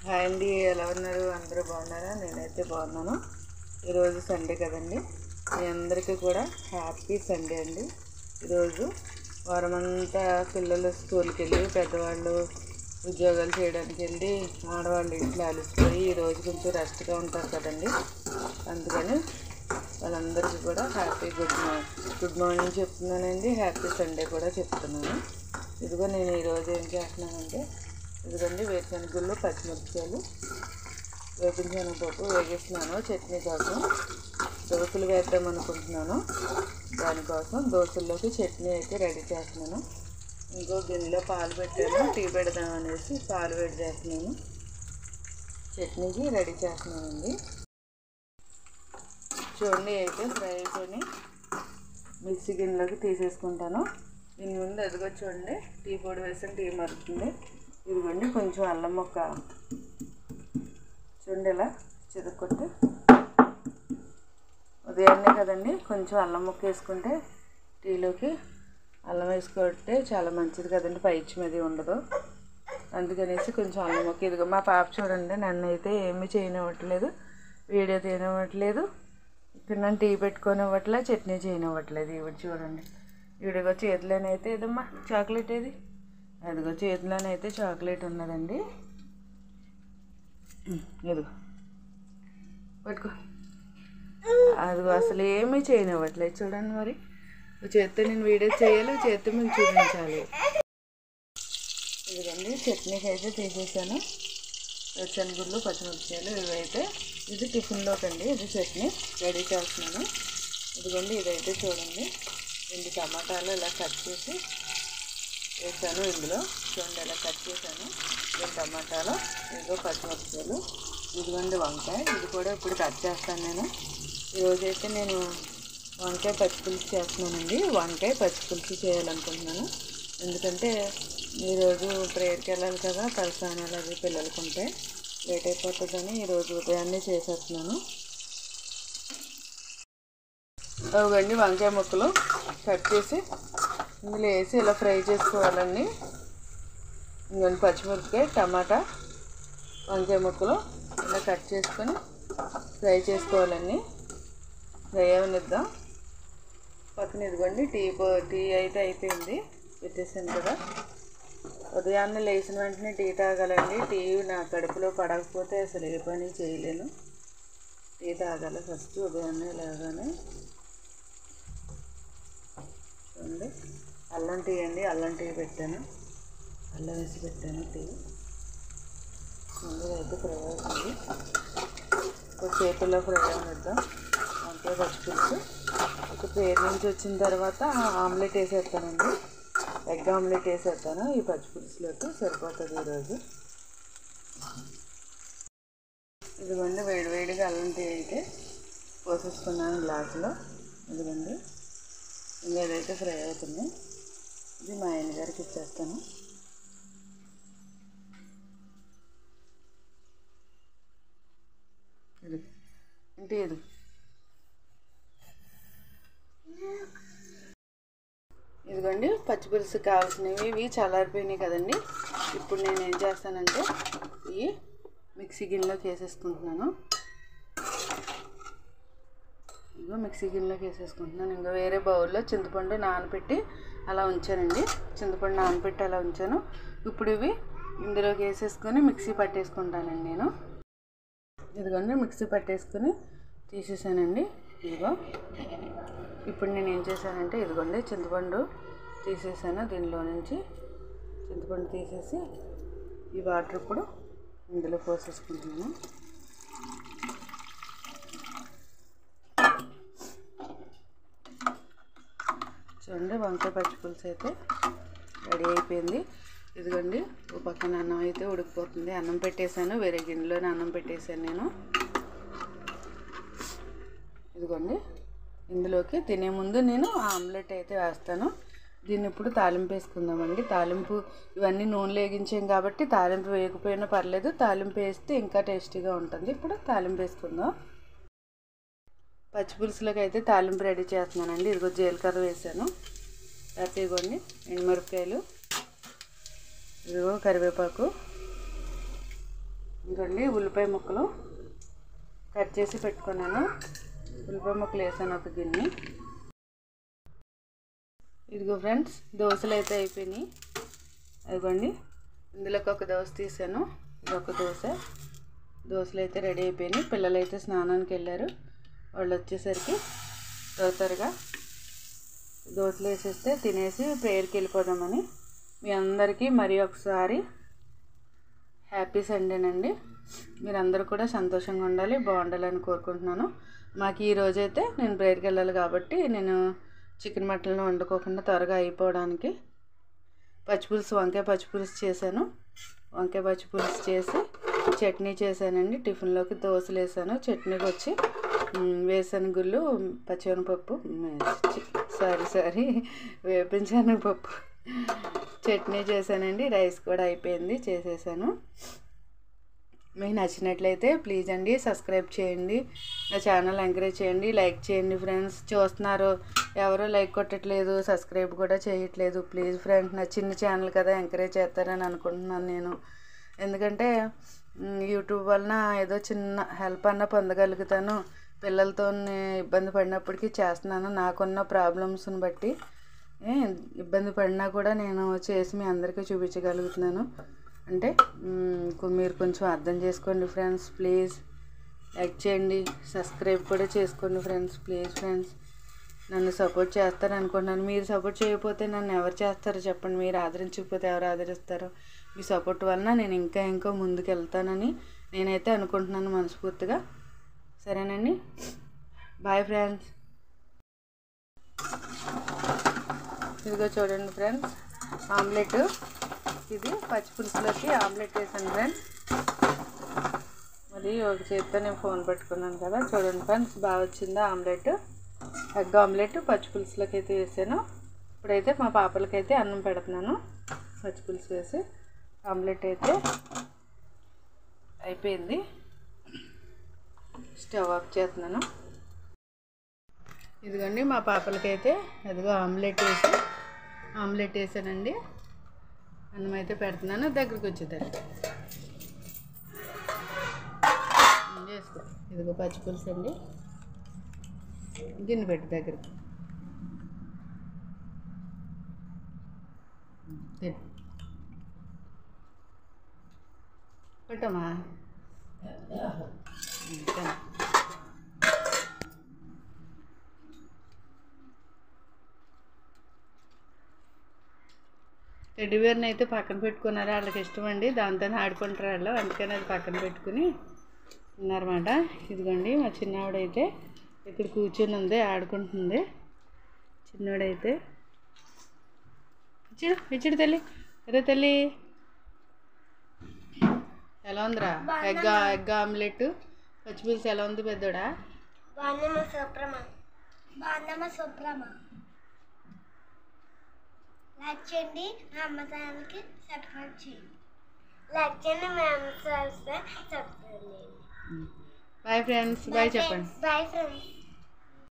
Hi అండి, ఎలా ఉన్నారు? అందరూ బాగున్నారా? నేనైతే బాగున్నాను. ఈరోజు సండే కదండి, మీ అందరికీ కూడా హ్యాపీ సండే అండి. ఈరోజు వారమంతా పిల్లలు స్కూల్కి వెళ్ళి, పెద్దవాళ్ళు ఉద్యోగాలు చేయడానికి వెళ్ళి, ఆడవాళ్ళు ఇంట్లో అలసిపోయి ఈరోజు కొంచెం రెస్ట్గా ఉంటారు కదండి. అందుకని వాళ్ళందరికీ కూడా హ్యాపీ గుడ్ మార్నింగ్ చెప్తున్నానండి. హ్యాపీ సండే కూడా చెప్తున్నాను. ఇదిగో నేను ఈరోజు ఏం చేస్తున్నానంటే, ఇదిగోండి వేరుశనగలు, పచ్చిమిరపకాయలు, వేపిన శనగపప్పు వేగిస్తున్నాను చట్నీ కోసం. దోశలు వేద్దాం అనుకుంటున్నాను. దానికోసం దోశల్లోకి చట్నీ అయితే రెడీ చేస్తున్నాను. ఇంకో గిన్నెలో పాలు పెట్టాను, టీ పెడదాం అనేసి పాలు వేడి చేస్తున్నాను. చట్నీకి రెడీ చేస్తున్నానండి. చూడండి, అయితే ఫ్రై అయిపోయి మిక్సీ గిన్నెలోకి తీసేసుకుంటాను. దీని ముందు ఎదుగో చూడండి, టీ పొడి వేసిన టీ మరుగుతుంది. ఇదిగోండి కొంచెం అల్లం ముక్క చూడండి ఇలా చితక్కొట్టి, ఉదయాన్నే కదండి కొంచెం అల్లం ముక్క వేసుకుంటే టీలోకి అల్లం వేసుకుంటే చాలా మంచిది కదండి, పైచ్యం అది ఉండదు. అందుకనేసి కొంచెం అల్లం ముక్క. ఇదిగో మా పాప చూడండి, నన్ను అయితే ఏమీ చేయనివ్వట్లేదు, వీడియో తీయనివ్వట్లేదు, ఇక్కడ నన్ను టీ పెట్టుకోనివ్వట్లేదు, చట్నీ చేయనివ్వట్లేదు. ఇవి చూడండి, ఇవిడిగో చేతిలోనైతే ఏదమ్మా చాక్లెట్ ఏది, అదిగో చేతిలోనైతే చాక్లెట్ ఉన్నదండి. ఇదిగో పట్టుకో. అదిగో అసలు ఏమీ చేయనివ్వట్లేదు చూడండి. మరి చేత్తో నేను వీడియో చేయాలి, చేత్తో మీకు చూపించాలి. ఇదిగోండి చట్నీకి అయితే తీసేసాను. వేరుశనగలు, పచ్చిమిరపకాయలు ఇవైతే, ఇది టిఫిన్లోకి అండి. ఇది చట్నీ రెడీ చేస్తున్నాను. ఇదిగోండి ఇదైతే చూడండి, 2 టమాటాలు ఇలా కట్ చేసి వేసాను. ఇందులో చూడండి ఇలా కట్ చేశాను 2 టమాటాలు, ఇదిగో పచ్చిమిరపకాయలు, ఇదిగోండి వంకాయ, ఇది కూడా ఇప్పుడు కట్ చేస్తాను నేను. ఈరోజైతే నేను వంకాయ పచ్చిపులుసు చేస్తున్నానండి. వంకాయ పచ్చిపులుసు చేయాలనుకుంటున్నాను. ఎందుకంటే ఈరోజు ప్రేయర్కి వెళ్ళాలి కదా, తలస్నానాలు అవి పిల్లలకు ఉంటే లేట్ అయిపోతుందని ఈరోజు ఉదయాన్నే చేసేస్తున్నాను. అవిగండి వంకాయ ముక్కలు కట్ చేసి ఇందులో వేసి ఇలా ఫ్రై చేసుకోవాలండి. ఇంకొన్ని పచ్చిమిరపకాయ, టమాటా, వంకాయ ముక్కలు ఇలా కట్ చేసుకొని ఫ్రై చేసుకోవాలండి. ఫ్రై అవనిద్దాం. పక్కన ఇదిగోండి టీ అయితే అయిపోయింది, పెట్టేసాను కదా. ఉదయాన్నే లేచిన వెంటనే టీ తాగాలండి. టీ నా కడుపులో పడకపోతే అసలు ఏ పని చేయలేను. టీ తాగాలి ఫస్ట్ ఉదయాన్నే లేగానే. చూడండి అల్లం టీ అండి, అల్లం టీ పెట్టాను, అల్లం వేసి పెట్టాను టీ. ముందు అయితే ఫ్రై అవుతుంది, చేతుల్లో ఫ్రై అవనిద్దాం. వంకాయ పచ్చిపులుసు ఒక పేరు నుంచి వచ్చిన తర్వాత ఆమ్లెట్ వేసేస్తానండి. ఎగ్ ఆమ్లెట్ వేసేస్తాను ఈ పచ్చిపులుసులోకి, సరిపోతుంది ఈరోజు. ఇదిగోండి వేడివేడిగా అల్లం టీ అయితే పోసేసుకున్నాను గ్లాసులో. ఇదిగోండి ఇంకా ఏదైతే ఫ్రై అవుతుంది, ఇది మా ఆయన గారికి ఇచ్చేస్తాను. ఇది అంటే ఇది ఇదిగోండి పచ్చిపులుసు కావాల్సినవి ఇవి చల్లారిపోయినాయి కదండి. ఇప్పుడు నేను ఏం చేస్తానంటే ఇవి మిక్సీ గిన్నెలోకి వేసేసుకుంటున్నాను. ఇంకో మిక్సీ గిన్నెలోకి వేసేసుకుంటున్నాను. ఇంకా వేరే బౌల్లో చింతపండు నానబెట్టి అలా ఉంచానండి. చింతపండు నానబెట్టి అలా ఉంచాను. ఇప్పుడు ఇవి ఇందులోకి వేసేసుకొని మిక్సీ పట్టేసుకుంటానండి నేను. ఇదిగోండి మిక్సీ పట్టేసుకొని తీసేసానండి. ఇదిగో ఇప్పుడు నేను ఏం చేశానంటే, ఇదిగోండి చింతపండు తీసేసాను. దీనిలో నుంచి చింతపండు తీసేసి ఈ వాటర్ ఇప్పుడు ఇందులో పోసేసుకుంటున్నాను. చూడండి వంకాయ పచ్చిపులుసు అయితే రెడీ అయిపోయింది. ఇదిగోండి ఓ పక్కన అన్నం అయితే ఉడికిపోతుంది. అన్నం పెట్టేశాను, వేరే గిన్నెలోనే అన్నం పెట్టేశాను నేను. ఇదిగోండి ఇందులోకి తినే ముందు నేను ఆమ్లెట్ అయితే వేస్తాను. దీన్ని ఇప్పుడు తాలింపు వేసుకుందామండి. తాలింపు ఇవన్నీ నూనెలో వేగించాం కాబట్టి తాలింపు వేయకపోయినా పర్లేదు, తాలింపు వేస్తే ఇంకా టేస్టీగా ఉంటుంది. ఇప్పుడు తాలింపు వేసుకుందాం. పచ్చిపులుసులోకి అయితే తాలింపు రెడీ చేస్తున్నానండి. ఇదిగో జీలకర్ర వేసాను, తర్వాత ఇదిగోండి ఎండుమిరపకాయలు, ఇదిగో కరివేపాకు, ఇదిగోండి ఉల్లిపాయ ముక్కలు కట్ చేసి పెట్టుకున్నాను. ఉల్లిపాయ ముక్కలు వేసాను ఒక గిన్నె. ఇదిగో ఫ్రెండ్స్, దోశలు అయితే అయిపోయినాయి. అదిగోండి, ఇందులోకి ఒక దోశ తీసాను. ఇదొక దోశలు అయితే రెడీ అయిపోయినాయి. పిల్లలు అయితే స్నానానికి వెళ్ళారు. వాళ్ళు వచ్చేసరికి త్వరగా దోశలు వేసేస్తే తినేసి ప్రేయర్కి వెళ్ళిపోదామని. మీ అందరికీ మరి ఒకసారి హ్యాపీ సండేనండి. మీరందరూ కూడా సంతోషంగా ఉండాలి, బాగుండాలని కోరుకుంటున్నాను. మాకు ఈరోజైతే నేను ప్రేయర్కి వెళ్ళాలి కాబట్టి నేను చికెన్ మటన్లు వండుకోకుండా త్వరగా అయిపోవడానికి వంకాయ పచ్చిపులుసు చేశాను. వంకాయ పచ్చిపులుసు చేసి చట్నీ చేశానండి. టిఫిన్లోకి దోశలు వేసాను. చట్నీకి వచ్చి వేరుశనగుళ్ళు, పచ్చిశనగపప్పు, సారీ వేపించనగపప్పు చట్నీ చేశానండి. రైస్ కూడా అయిపోయింది, చేసేసాను. మీకు నచ్చినట్లయితే ప్లీజ్ అండి సబ్స్క్రైబ్ చేయండి, నా ఛానల్ ఎంకరేజ్ చేయండి, లైక్ చేయండి. ఫ్రెండ్స్ చూస్తున్నారు, ఎవరో లైక్ కొట్టట్లేదు, సబ్స్క్రైబ్ కూడా చేయట్లేదు. ప్లీజ్ ఫ్రెండ్స్, నా చిన్న ఛానల్ కదా, ఎంకరేజ్ చేస్తారని అనుకుంటున్నాను నేను. ఎందుకంటే యూట్యూబ్ వలన ఏదో చిన్న హెల్ప్ అన్న పొందగలుగుతాను. పిల్లలతో ఇబ్బంది పడినప్పటికీ చేస్తున్నాను. నాకున్న ప్రాబ్లమ్స్ని బట్టి ఇబ్బంది పడినా కూడా నేను చేసి మీ అందరికీ చూపించగలుగుతున్నాను. అంటే మీరు కొంచెం అర్థం చేసుకోండి ఫ్రెండ్స్. ప్లీజ్ లైక్ చేయండి, సబ్స్క్రైబ్ కూడా చేసుకోండి ఫ్రెండ్స్. ప్లీజ్ ఫ్రెండ్స్, నన్ను సపోర్ట్ చేస్తారనుకుంటున్నాను. మీరు సపోర్ట్ చేయకపోతే నన్ను ఎవరు చేస్తారో చెప్పండి. మీరు ఆదరించకపోతే ఎవరు ఆదరిస్తారో? మీ సపోర్ట్ వలన నేను ఇంకా ముందుకు వెళ్తానని నేనైతే అనుకుంటున్నాను మనస్ఫూర్తిగా. సరేనండి, బాయ్ ఫ్రెండ్స్. ఇదిగో చూడండి ఫ్రెండ్స్, ఆమ్లెట్. ఇది పచ్చిపులుసులోకి ఆమ్లెట్ వేసాను ఫ్రెండ్స్. మరి ఒక చేతితో నేను ఫోన్ పెట్టుకున్నాను కదా. చూడండి ఫ్రెండ్స్, బాగా వచ్చిందా ఆమ్లెట్. ఎగ్ ఆమ్లెట్ పచ్చిపులుసులోకి అయితే వేసాను. ఇప్పుడైతే మా పాపలకైతే అన్నం పెడుతున్నాను. పచ్చిపులుసు వేసి ఆమ్లెట్ అయితే అయిపోయింది. స్టవ్ ఆఫ్ చేస్తున్నాను. ఇదిగోండి, మా పాపలకైతే అదిగో ఆమ్లెట్ వేసానండి. అన్నం అయితే పెడుతున్నాను. దగ్గరికి వచ్చేదాన్ని చేసుకో. ఇదిగో పచ్చిపులుసు అండి. గిన్నె పెట్టు దగ్గరికి. పెట్టమ్మా. టెడ్డీబేర్ని అయితే పక్కన పెట్టుకున్నారు. వాళ్ళకి ఇష్టం అండి, దాంతోనే ఆడుకుంటారు వాళ్ళు. అందుకని అది పక్కన పెట్టుకుని ఉన్నారన్నమాట. ఇదిగోండి, మా చిన్నవాడైతే ఇక్కడ కూర్చొని ఉంది, ఆడుకుంటుంది. చిన్నవాడైతే ఇచ్చుడు తల్లి. అరే తల్లి, ఎలా ఉందిరా ఎగ్ ఆమ్లెట్ పచ్చిపులుసు? ఎలా ఉంది పెద్దోడా? లైక్ చేయండి, మా అమ్మ ఛానల్కి సబ్స్క్రైబ్ చేయండి. లైక్ చేయండి, మా అమ్మ ఛానల్కి సబ్స్క్రైబ్ చేయండి. బాయ్ ఫ్రెండ్స్, బాయ్ చెప్పండి. Bye friends.